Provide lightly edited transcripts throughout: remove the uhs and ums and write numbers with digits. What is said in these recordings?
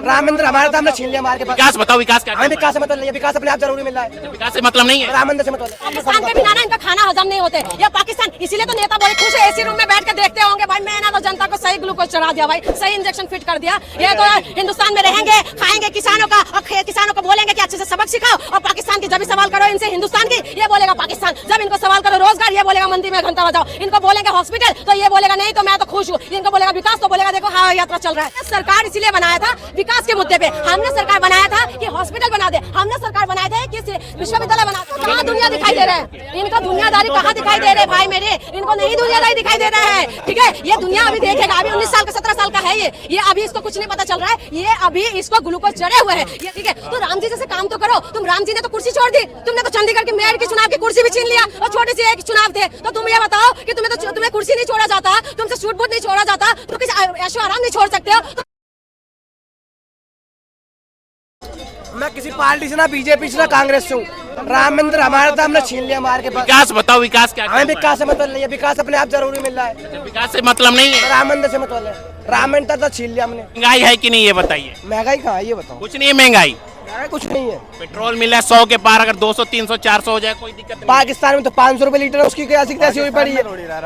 राम मंदिर हमारा था, हमने छीन लिया मार के। विकास बताओ, विकास क्या? हमें विकास से मतलब नहीं है, विकास अपने आप जरूरी मिल रहा है, विकास से मतलब नहीं है, राम मंदिर से मतलब है। पाकिस्तान के बिना ना इनका खाना हजम नहीं होते। ये पाकिस्तान इसीलिए तो नेता बड़े खुश है, एसी रूम में बैठ के देखते होंगे भाई मैं ना तो जनता को सही ग्लूकोज चढ़ा दिया भाई, सही इंजेक्शन फिट कर दिया। ये तो हिंदुस्तान में रहेंगे, खाएंगे किसानों का और किसानों को बोलेंगे कि अच्छे से सबक सिखाओ, और पाकिस्तान की जब भी सवाल करो इनसे हिंदुस्तान की, ये बोलेगा पाकिस्तान। जब इनको सवाल करो रोजगार, ये बोलेगा मंदिर में घंटा बजाओ। इनको बोलेंगे हॉस्पिटल, तो ये बोलेगा नहीं तो मैं तो खुश हूँ। इनको बोलेगा विकास, तो बोलेगा देखो हाँ यात्रा चल रहा है। सरकार इसीलिए बनाया था विकास के मुद्दे पे, हमने सरकार बनाया था कि हॉस्पिटल बना दे, हमने सरकार बनाया था कि विश्वविद्यालय बना दे। कहाँ दुनिया दिखाई दे रहे हैं इनको, दुनियादारी कहाँ दिखाई दे रहे हैं भाई मेरे, इनको नहीं दुनियादारी दिखाई दे रहा है। ठीक है, ये दुनिया अभी देखेगा, अभी 19 साल का 17 साल का है ये अभी इसको कुछ नहीं पता चल रहा है, ये अभी इसको ग्लूकोज चढ़े हुए हैं। ठीक है, तो राम जी जैसे काम तो करो। तुम राम जी ने तो कुर्सी छोड़ दी, तुमने तो चंडीगढ़ के मेयर की चुनाव की कुर्सी भी छीन लिया, और छोटे से एक चुनाव थे। तो तुम ये बताओ कि तुम्हें कुर्सी नहीं छोड़ा जाता, तुमसे सूट बूट नहीं छोड़ा जाता, तुम किसी ऐशो आराम नहीं छोड़ सकते हो। मैं किसी पार्टी से ना बीजेपी से ना कांग्रेस से हूँ। राम मंदिर हमारा था, हमने छीन लिया मार के। विकास बताओ, विकास क्या? हमें विकास से मतलब नहीं है, विकास अपने आप जरूरी मिल रहा है, विकास से मतलब नहीं है, राम मंदिर से मतलब है। राम मंदिर तो छीन लिया हमने। महंगाई है कि नहीं ये बताइए? महंगाई कहाँ है ये बताओ? कुछ नहीं है महंगाई, कुछ नहीं है। पेट्रोल मिला 100 के पार, अगर 200 300 400 हो जाए कोई दिक्कत नहीं। पाकिस्तान में तो 500 रुपए लीटर है, उसकी क्या ऐसी तैसी हुई पड़ी है।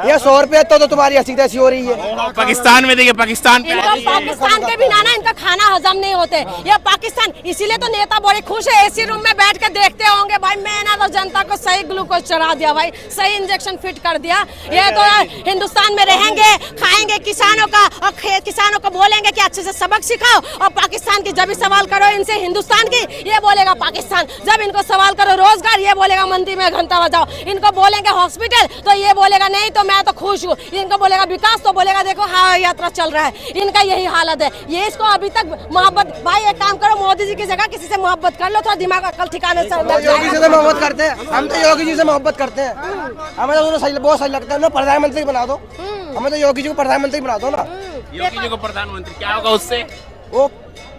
ये 100 रुपए तो तुम्हारी ऐसी तैसी हो रही है। पाकिस्तान में देखिए, पाकिस्तान पे पाकिस्तान के बिना ना इनका खाना हजम नहीं होते। ये पाकिस्तान इसीलिए तो नेता बड़े खुश है, एसी रूम में बैठ के देखते होंगे भाई मैं ना तो जनता को सही ग्लूकोज चढ़ा दिया भाई, सही इंजेक्शन फिट कर दिया। ये तो हिंदुस्तान में रहेंगे, खाएंगे किसानों का और किसानों को बोलेंगे कि अच्छे से सबक सिखाओ, और पाकिस्तान की जब भी सवाल करो इनसे हिंदुस्तान की, ये बोलेगा पाकिस्तान। जब इनको सवाल करो रोजगार, ये बोलेगा मंदिर में घंटा बजाओ। इनको बोलेंगे हॉस्पिटल, तो ये बोलेगा नहीं तो मैं तो खुश हूँ। इनको बोलेगा विकास, तो बोलेगा देखो हाँ यात्रा चल रहा है। इनका यही हालत है। ये इसको अभी तक मोहब्बत, भाई एक काम करो, मोदी जी की जगह किसी से मोहब्बत कर लो, थोड़ा दिमाग अकल ठिकाने से। योगी जी से मोहब्बत करते हैं हम, तो योगी जी से मोहब्बत करते हैं। हमें तो सही, बहुत सही लगता है ना, प्रधानमंत्री बना दो। हमें तो योगी जी को प्रधानमंत्री बना दो ना। योगी जी को प्रधानमंत्री, क्या होगा उससे? वो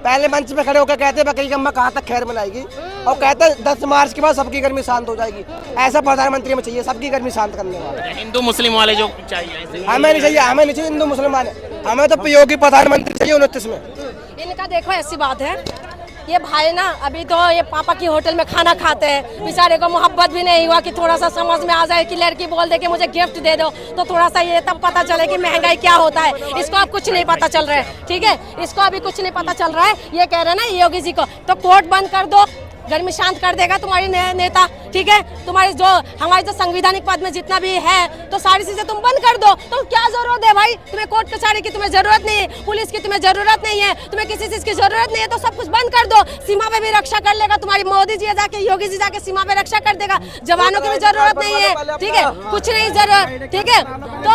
पहले मंच में खड़े होकर कहते बकरी की अम्मा कहाँ तक खैर मनाएगी, और कहते 10 मार्च के बाद सबकी गर्मी शांत हो जाएगी। ऐसा प्रधानमंत्री में चाहिए, सबकी गर्मी शांत करने वाला। हिंदू मुस्लिम वाले जो चाहिए, हमें नहीं चाहिए, हमें नहीं चाहिए हिंदू मुसलमान, हमें तो योगी प्रधानमंत्री चाहिए 29 में। इनका देखो ऐसी बात है, ये भाई ना अभी तो ये पापा की होटल में खाना खाते हैं, बेचारे को मोहब्बत भी नहीं हुआ कि थोड़ा सा समझ में आ जाए कि लड़की बोल दे कि मुझे गिफ्ट दे दो, तो थोड़ा सा ये तब पता चले कि महंगाई क्या होता है। इसको अब कुछ नहीं पता चल रहा है। ठीक है, इसको अभी कुछ नहीं पता चल रहा है। ये कह रहे हैं ना योगी जी को, तो कोर्ट बंद कर दो, गर्मी शांत कर देगा तुम्हारी नेता। ठीक है, तुम्हारी जो हमारे जो संवैधानिक पद में जितना भी है, तो सारी चीजें तुम बंद कर दो। तो क्या जरूरत है भाई, तुम्हें कोर्ट कचहरी की तुम्हें जरूरत नहीं है, पुलिस की तुम्हें जरूरत नहीं है, तुम्हें किसी चीज की जरूरत नहीं है, तो सब कुछ बंद कर दो। सीमा पे भी रक्षा कर लेगा तुम्हारी मोदी जी जाके, योगी जी जाके सीमा पे रक्षा कर देगा। जवानों की भी जरूरत नहीं है। ठीक है, कुछ नहीं जरूरत। ठीक है, तो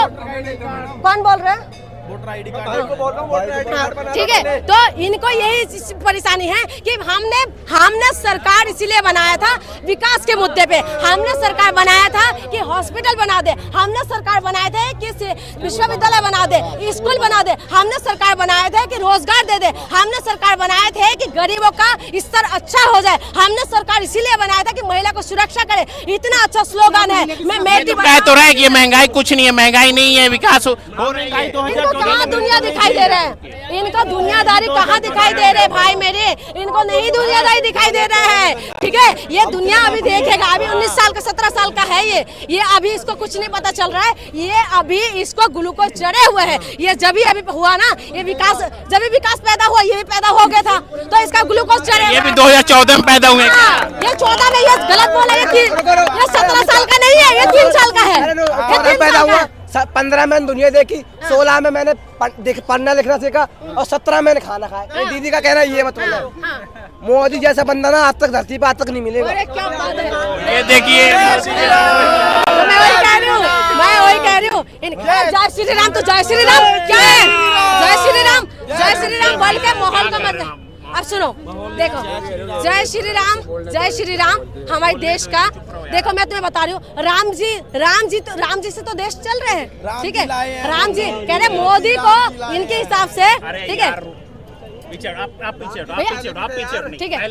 कौन बोल रहे हैं? ठीक है, तो इनको यही परेशानी है कि हमने सरकार इसीलिए बनाया था विकास के मुद्दे पे, हमने सरकार बनाया था कि हॉस्पिटल बना दे, हमने सरकार बनाए थे कि विश्वविद्यालय बना दे, स्कूल बना दे, हमने सरकार बनाए थे कि रोजगार दे दे, हमने सरकार बनाए थे कि गरीबों का स्तर अच्छा हो जाए, हमने सरकार इसीलिए बनाया था कि महिला को सुरक्षा करे। इतना अच्छा स्लोगन है। मैं कह तो रहा है कि महंगाई कुछ नहीं है, महंगाई नहीं है, विकास हो रही है। कहाँ दुनिया दिखाई दे रहे हैं, इनको दुनियादारी कहाँ दिखाई दे रहे भाई मेरे, इनको नहीं दुनियादारी दिखाई दे रहा है। ठीक है, ये दुनिया अभी देखेगा, अभी 19 साल का 17 साल का है ये अभी इसको कुछ नहीं पता चल रहा है। ये अभी इसको ग्लूकोज चढ़े हुए है। ये जब भी अभी हुआ ना, ये विकास जब भी विकास पैदा हुआ, ये भी पैदा हो गया था, तो इसका ग्लूकोज चढ़े। ये भी 2014 में पैदा हुए। ये 14 में, ये गलत बोला, ये 17 साल का नहीं है, ये 3 साल का है। पैदा हुआ 15 में दुनिया देखी, 16 में मैंने पढ़ना लिखना सीखा, और 17 में मैंने खाना खाया। दीदी का कहना ये मतलब है, मोदी जैसा बंदा ना आज तक धरती पे आज तक नहीं मिलेगा। क्या बात है, ये देखिए, मैं वही कह रही हूँ। जय श्री राम, तो जय श्री राम क्या है? जय श्री राम बोल के माहौल का मत। अब सुनो, देखो, जय श्री राम हमारे देश का। देखो मैं तुम्हें बता रही हूँ, राम जी से तो देश चल रहे हैं। ठीक है, राम जी कह रहे मोदी को इनके हिसाब से। ठीक है, ठीक है,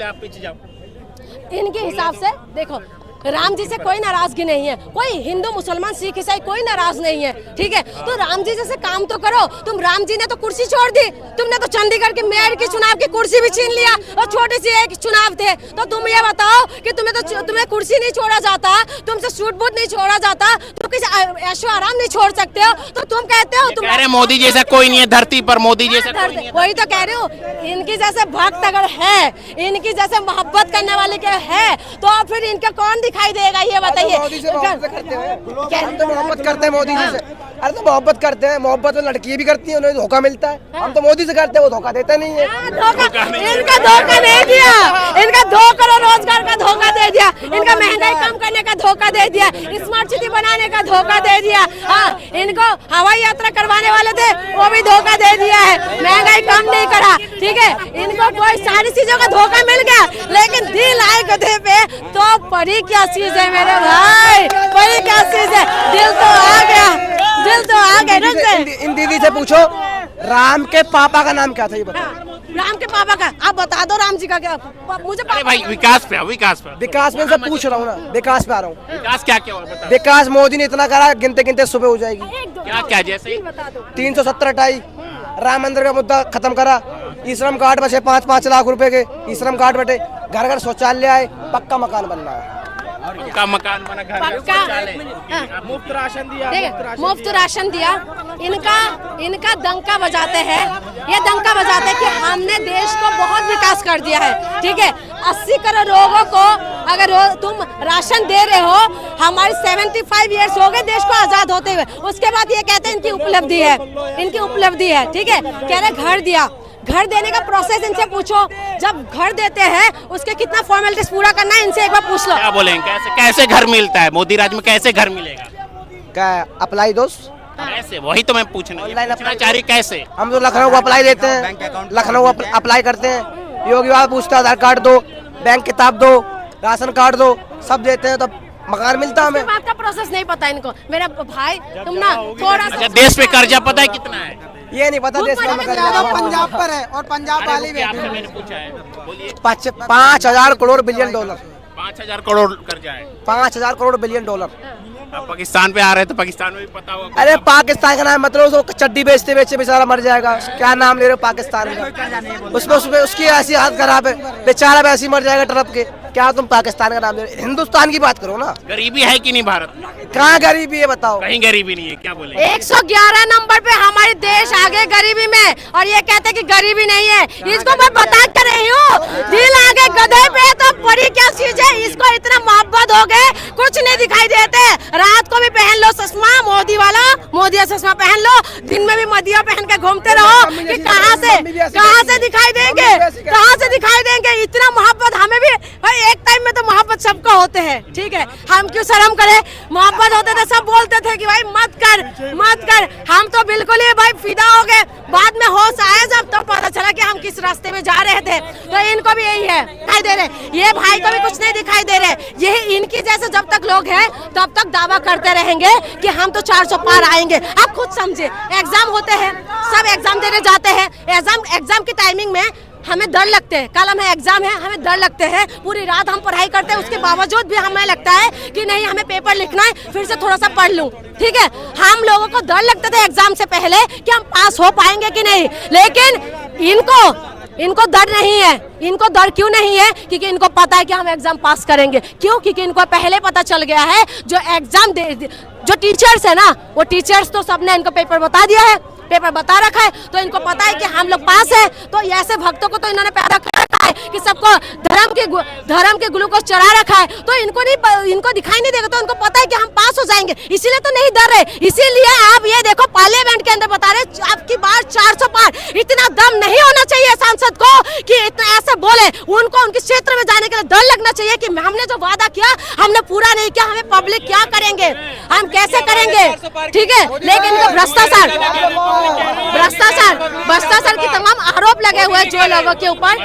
इनके हिसाब से देखो, राम जी से कोई नाराजगी नहीं है, कोई हिंदू मुसलमान सिख ईसाई कोई नाराज नहीं है, ठीक है। तो राम जी जैसे काम तो करो। तुम राम जी ने तो कुर्सी छोड़ दी, तुमने तो चंडीगढ़ के मेयर की चुनाव की कुर्सी भी छीन लिया और छोटी सी एक चुनाव थे। तो तुम ये बताओ कि तुम्हें कुर्सी नहीं छोड़ा जाता, तुमसे सूट बूट नहीं छोड़ा जाता, तुम किसी ऐशो आराम नहीं छोड़ सकते हो, तो तुम कहते हो तुम कह रहे मोदी जैसा कोई नहीं है धरती पर, मोदी जैसा कोई नहीं है। वही तो कह रही हूँ, इनकी जैसे भक्त अगर है, इनकी जैसे मोहब्बत करने वाले के है, तो फिर इनका कौन दिखाई देगा ये बताइए। मोदी से मोहब्बत करते हैं, हम तो मोहब्बत करते हैं मोदी जी से। अरे तो मोहब्बत करते हैं, मोहब्बत में लड़की भी करती है, उन्हें धोखा मिलता है। हम तो मोदी से करते हैं, वो धोखा देता नहीं है। इनका धोखा नहीं दिया, इनका 2 करोड़ रोजगार का धोखा दे दिया, इनका महंगाई कम करने का धोखा दे दिया, स्मार्ट सिटी बनाने का धोखा दे दिया। हाँ, इनको हवाई यात्रा करवाने वाले थे, वो भी धोखा दे दिया है, महंगाई कम नहीं करा, ठीक है। इनको कोई सारी चीजों का धोखा मिल गया, लेकिन दिल आए गधे पे तो परी क्या चीज है मेरे भाई, परी क्या चीज है, दिल तो आ गया, दिल तो आ गया। इन दीदी से पूछो राम के पापा का नाम क्या था, ये बताओ। राम के पापा का आप बता दो, राम जी का क्या मुझे अरे भाई विकास पे विकास विकास में से पूछ रहा हूँ ना, विकास पे आ रहा हूँ। विकास क्या क्या बता, विकास मोदी ने इतना करा, गिनते गिनते सुबह हो जाएगी। क्या क्या जैसे 370 हटाई, राम मंदिर का मुद्दा खत्म करा, ई श्रम कार्ड बचे 5-5 लाख रुपए के, ई श्रम कार्ड बटे, घर घर शौचालय आए, पक्का मकान बनना है, पक्का मकान बना, घर में शौचालय, मुफ्त राशन दिया, मुफ्त राशन दिया। इनका डंका बजाते हैं, ये डंका बजाते हैं कि हमने देश को बहुत विकास कर दिया है, ठीक है। 80 करोड़ लोगों को अगर तुम राशन दे रहे हो, हमारे 75 ईयर्स हो गए देश को आजाद होते हुए, उसके बाद ये कहते हैं इनकी उपलब्धि है, इनकी उपलब्धि है, ठीक है। कह रहे घर दिया, घर देने का प्रोसेस इनसे पूछो, जब घर देते हैं उसके कितना फॉर्मेलिटीज पूरा करना है, इनसे एक बार पूछ लो। क्या बोलेंगे, कैसे घर मिलता है मोदी राज में, कैसे घर मिलेगा, क्या अप्लाई दोस्त कैसे, वही तो मैं पूछना चाह रही, कैसे। हम तो लखनऊ को अप्लाई देते हैं, लखनऊ अप्लाई करते हैं, योगी बाबा पूछता है आधार कार्ड दो, बैंक किताब दो, राशन कार्ड दो, सब देते हैं, तो मकान मिलता है हमें। बात का प्रोसेस नहीं पता इनको। मेरा भाई तुम ना थोड़ा सा, देश पे कर्जा पता है कितना है, ये नहीं पता देश में पंजाब पर है, और पंजाब वाली भी आपसे मैंने पूछा है, बोलिए। 5,000 करोड़ बिलियन डॉलर, 5,000 करोड़ कर्जा है, 5,000 करोड़ बिलियन डॉलर। आप पाकिस्तान पे आ रहे तो पाकिस्तान में भी पता होगा। अरे पाकिस्तान का नाम मतलब उसको चड्डी बेचते बेचते बेचारा मर जाएगा, क्या नाम ले रहे हो पाकिस्तान का, उसमें उसकी ऐसी हालत खराब है, बेचारा वैसे ही मर जाएगा टरप के, क्या तुम पाकिस्तान का नाम ले रहे हो, हिंदुस्तान की बात करो ना। गरीबी है कि नहीं भारत में, कहाँ गरीबी है बताओ, कहीं गरीबी नहीं है, क्या बोले। 111 नंबर पे हमारे देश आगे गरीबी में, और ये कहते हैं कि गरीबी नहीं है। इसको मैं बता कर रही हूँ, दिल आगे गधे पे तो परी क्या चीज है, इसको इतना मोहब्बत हो गए, कुछ नहीं दिखाई देते। रात को भी पहन लो चश्मा मोदी वाला, मोदी चश्मा पहन लो, दिन में भी मदिया पहन के घूमते रहो, कि कहाँ से दिखाई देंगे, कहाँ से दिखाई देंगे। इतना मोहब्बत हमें भी भाई, एक टाइम में तो मोहब्बत सबको होते हैं, ठीक है, हम क्यों शर्म करें। मोहब्बत होते थे, सब बोलते थे कि भाई मत कर मत कर, हम तो बिल्कुल ही भाई फिदा हो गए। बाद में होश आया जब तो पता चला कि हम किस रास्ते में जा रहे थे। तो इनको भी यही है, दिखाई दे रहे, ये भाई को भी कुछ नहीं दिखाई दे रहे। यही इनकी जैसे जब तक लोग हैं तब तक दावा करते रहेंगे कि हम तो 400 पार आएंगे। आप खुद समझे, एग्जाम होते हैं, सब एग्जाम देने जाते हैं, एग्जाम की टाइमिंग में हमें डर लगते हैं, कल हमें एग्जाम है, हमें डर लगते हैं, पूरी रात हम पढ़ाई करते हैं, उसके बावजूद भी हमें लगता है कि नहीं हमें पेपर लिखना है, फिर से थोड़ा सा पढ़ लूं, ठीक है। हम लोगों को डर लगता था एग्जाम से पहले कि हम पास हो पाएंगे कि नहीं, लेकिन इनको डर नहीं है। इनको डर क्यों नहीं है? क्योंकि इनको पता है कि हम एग्जाम पास करेंगे। क्यों? क्योंकि इनको पहले पता चल गया है, जो टीचर्स है ना, वो टीचर्स तो सबने इनको पेपर बता दिया है, पेपर बता रखा है, तो इनको पता है कि हम लोग पास है। तो ऐसे भक्तों को तो इन्होंने पैदा कर रखा है कि सबको धर्म के ग्लूकोज चढ़ा रखा है, तो इनको दिखाई नहीं देगा, तो इनको पता है कि हम पास हो जाएंगे, इसीलिए तो नहीं डर रहे। इसीलिए आप ये देखो पार्लियामेंट के अंदर बता रहे आपकी बार 400 पार। इतना दम नहीं होना चाहिए सांसद को कि इतना ऐसे बोले। उनको उनके क्षेत्र में जाने के लिए डर लगना चाहिए कि हमने जो वादा किया हमने पूरा नहीं किया, हमें पब्लिक क्या करेंगे, हम कैसे करेंगे, ठीक है। लेकिन भ्रष्टाचार की तमाम आरोप लगे हुए हैं जो लोगों के ऊपर।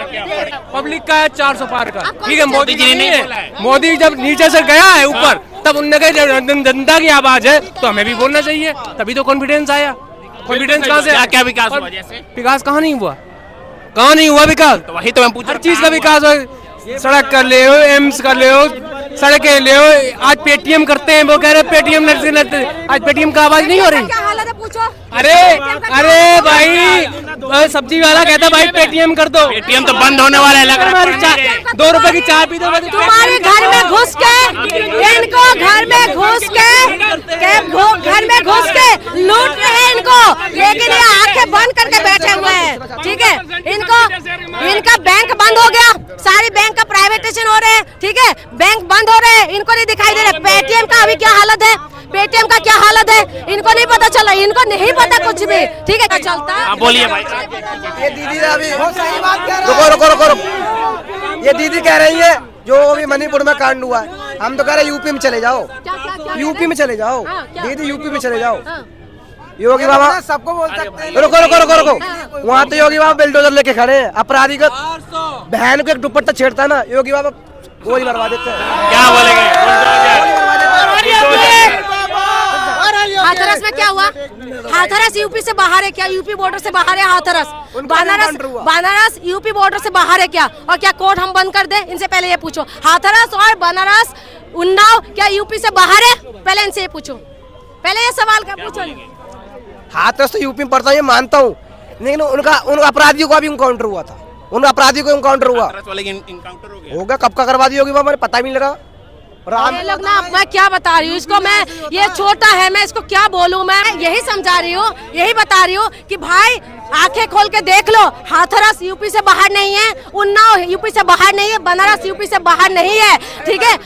पब्लिक का है 400 पार का, ठीक है। मोदी जी नहीं नहीं बोला है। मोदी जब नीचे से गया है ऊपर, तब उनने कहा जनता की आवाज है, तो हमें भी बोलना चाहिए, तभी तो कॉन्फिडेंस आया। कॉन्फिडेंस कहाँ से? क्या विकास हुआ? जैसे विकास कहाँ नहीं हुआ, कहाँ नहीं हुआ विकास? तो वही तो मैं पूछ रहा हर चीज का विकास हो, सड़क कर ले हो, एम्स कर ले हो, सड़कें ले आज पेटीएम करते हैं, वो कह रहे पेटीएम नरते आज पेटीएम का आवाज नहीं हो रही। क्या हालत है पूछो। अरे भाई सब्जी वाला कहता भाई पेटीएम कर दो, पेटीएम तो बंद होने वाला है, लग रहा है 2 रुपए की चाय पी दो। तुम्हारे घर में घुस के इनको घर में घुस के लूट रहे हैं इनको, लेकिन ये आंखें बंद करके बैठे हुए हैं। ठीक है, इनका बैंक बंद हो गया, सारी बैंक का प्राइवेटाइजेशन हो रहे हैं। ठीक है, बैंक बंद हो रहे हैं, इनको नहीं दिखाई दे रहा। पेटीएम का अभी क्या हालत है, पेटीएम का क्या हालत है, इनको नहीं पता चला, इनको नहीं पता कुछ भी। ठीक है, क्या चलता है। बोलिए भाई। ये दीदी अभी सही बात कह रही है। रुको, ये दीदी कह रही है जो अभी मणिपुर में कांड हुआ है, हम तो कह रहे यूपी में चले जाओ, यूपी में चले जाओ दीदी, यूपी में चले जाओ। योगी बाबा सबको बोल सकते हैं। रुको, वहाँ तो योगी बाबा बिल्डोजर लेके खड़े हैं, अपराधी का बहन को एक दुपट्टा छेड़ता है ना, योगी बाबा गोली मरवा देते हैं। क्या बोलेंगे? हाथरस में क्या हुआ? हाथरस यूपी से बाहर है क्या? यूपी बॉर्डर से बाहर है हाथरस। बनारस यूपी बॉर्डर से बाहर है क्या? और क्या कोर्ट हम बंद कर दे? इनसे पहले ये पूछो, हाथरस और बनारस उन्नाव क्या यूपी से बाहर है? पहले इनसे ये पूछो, पहले ये सवाल का पूछो। हाथरस तो यूपी में पड़ता है, ये मानता हूँ, लेकिन उन अपराधियों का भी इनकाउंटर हुआ था, उन अपराधियों को इनकाउंटर हुआ होगा, कब का करवा दिया होगी बाबा, मुझे पता भी नहीं लगा। ये लोग ना, मैं क्या बता रही हूँ इसको, मैं ये छोटा है, मैं इसको क्या बोलूँ, मैं यही समझा रही हूँ, यही बता रही हूँ कि भाई आंखें खोल के देख लो, हाथरस यूपी से बाहर नहीं है, उन्नाव यूपी से बाहर नहीं है, बनारस यूपी से बाहर नहीं है। ठीक है,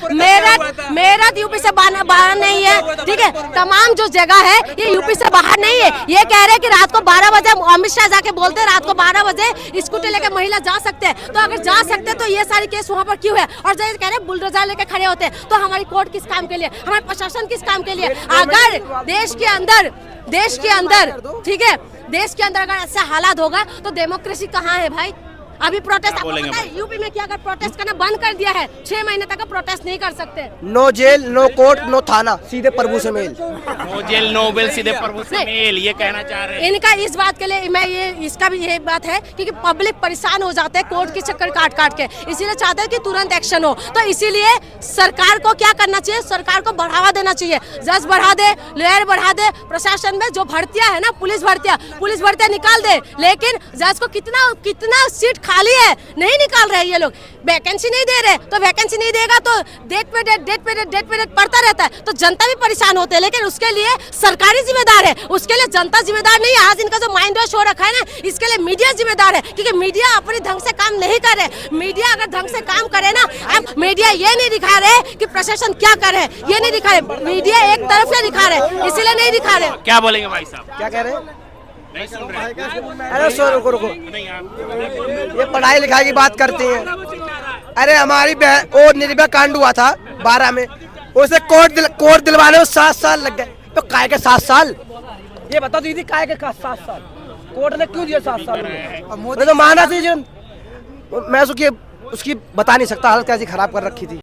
मेरठ यूपी से बाहर नहीं है। ठीक है, तमाम जो जगह है ये यूपी से बाहर नहीं है। ये कह रहे हैं कि रात को 12 बजे अमित शाह जाके बोलते हैं रात को 12 बजे स्कूटी लेके महिला जा सकते हैं, तो अगर जा सकते हैं तो ये सारी केस वहाँ पर क्यों है? और जो कह रहे हैं बुलडोजर लेके खड़े होते हैं, तो हमारी कोर्ट किस काम के लिए, हमारे प्रशासन किस काम के लिए? अगर देश के अंदर ठीक है, देश के अंदर अगर ऐसा हालात होगा तो डेमोक्रेसी कहाँ है भाई? अभी प्रोटेस्ट, आपको पता है यूपी में क्या, अगर प्रोटेस्ट करना बंद कर दिया है, 6 महीने तक प्रोटेस्ट नहीं कर सकते। No jail, no court, no थाना, सीधे प्रभु से मेल। नो जेल नो बेल, सीधे प्रभु से मेल, ये कहना चाह रहे हैं। इनका इस बात के लिए मैं इसका भी यही बात है क्योंकि पब्लिक परेशान हो जाते हैं कोर्ट के चक्कर काट के, इसीलिए चाहते हैं कि तुरंत एक्शन हो। तो इसीलिए सरकार को क्या करना चाहिए? सरकार को बढ़ावा देना चाहिए, जज बढ़ा दे, लॉयर बढ़ा दे, प्रशासन में जो भर्तियां है ना, पुलिस भर्तियां निकाल दे, लेकिन जज को कितना सीट खाली है नहीं निकाल रहे ये लोग, वैकेंसी नहीं दे रहे, तो वैकेंसी नहीं देगा तो डेट पे डेट पड़ता रहता है, तो जनता भी परेशान होते हैं। लेकिन उसके लिए सरकारी जिम्मेदार है, उसके लिए जनता जिम्मेदार नहीं है। आज इनका जो माइंड वॉश हो रखा है ना, इसके लिए मीडिया जिम्मेदार है, क्योंकि मीडिया अपने ढंग से काम नहीं कर रहे। मीडिया अगर ढंग से काम करे ना, अब मीडिया ये नहीं दिखा रहे कि प्रशासन क्या कर रहे हैं, ये नहीं दिखा रहे, मीडिया एक तरफ से दिखा रहे, इसीलिए नहीं दिखा रहे। क्या बोलेंगे भाई साहब? क्या कह रहे हैं? नहीं सुन रहे। अरे रुको, ये पढ़ाई लिखाई की बात करते हैं। अरे हमारी और निर्भया कांड हुआ था 12 में, उसे कोर्ट दिलवाने में 7 साल लग गए, तो काय के 7 साल? ये बताओ दीदी, काय के 7 साल कोर्ट ने क्यों दिया? 7 साल मुझे तो माना चाहिए। मैं उसकी बता नहीं सकता हालत कैसी खराब कर रखी थी।